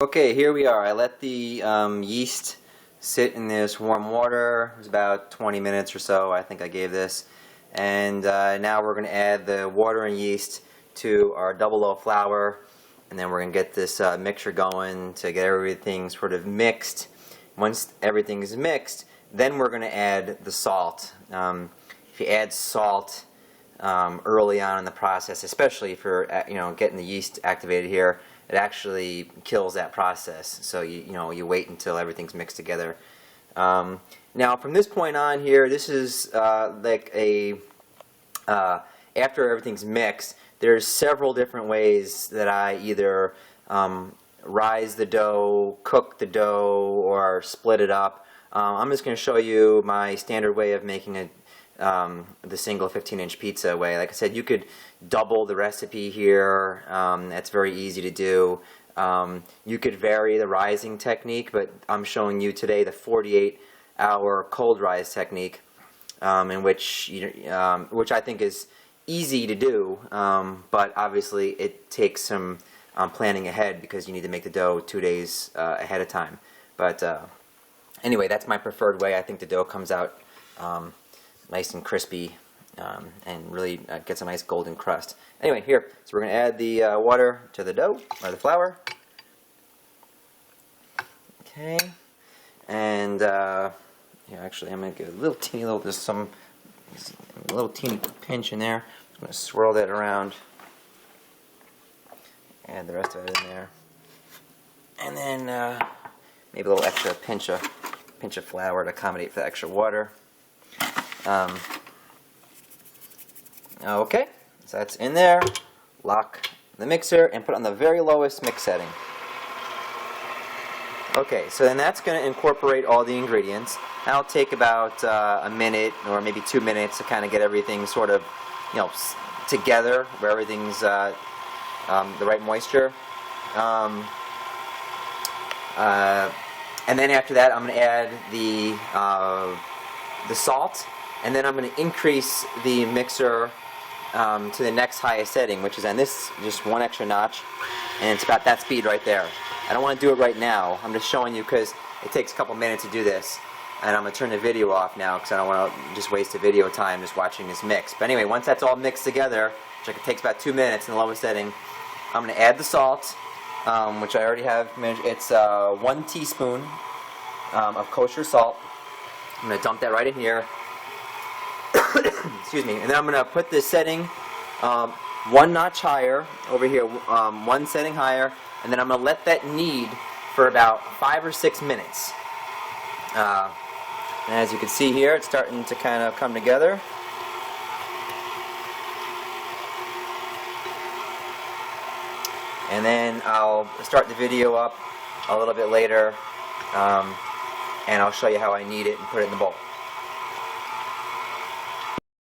Okay, here we are. I let the yeast sit in this warm water. It was about 20 minutes or so, I think I gave this. And now we're going to add the water and yeast to our double O flour. And then we're going to get this mixture going to get everything sort of mixed. Once everything is mixed, then we're going to add the salt. If you add salt early on in the process, especially for getting the yeast activated here, it actually kills that process. So you wait until everything's mixed together. Now from this point on here, this is like a after everything's mixed, there's several different ways that I either rise the dough, cook the dough, or split it up. I'm just going to show you my standard way of making the single 15-inch pizza way. Like I said, you could double the recipe here. That's very easy to do. You could vary the rising technique, but I'm showing you today the 48-hour cold rise technique, in which I think is easy to do, but obviously it takes some planning ahead because you need to make the dough 2 days ahead of time. But anyway, that's my preferred way. I think the dough comes out nice and crispy and really gets a nice golden crust. Anyway, here, so we're going to add the water to the dough, or the flour. Okay, and here, actually, I'm going to give a little teeny little, just a little teeny pinch in there. I'm going to swirl that around. Add the rest of it in there, and then maybe a little extra pinch of flour to accommodate for the extra water. Okay, so that's in there. Lock the mixer and put it on the very lowest mix setting. Okay, so then that's going to incorporate all the ingredients. That'll take about a minute or maybe 2 minutes to kind of get everything sort of, together where everything's the right moisture. And then after that, I'm going to add the salt, and then I'm going to increase the mixer to the next highest setting, which is on this, just one extra notch, and it's about that speed right there. I don't want to do it right now. I'm just showing you because it takes a couple minutes to do this, and I'm going to turn the video off now because I don't want to just waste the video time just watching this mix. But anyway, once that's all mixed together, which takes about 2 minutes in the lowest setting, I'm going to add the salt, which I already have measured. It's 1 teaspoon of kosher salt. I'm going to dump that right in here. Excuse me. And then I'm going to put this setting one notch higher over here, one setting higher, and then I'm going to let that knead for about 5 or 6 minutes. And as you can see here, it's starting to kind of come together. And then I'll start the video up a little bit later, and I'll show you how I knead it and put it in the bowl.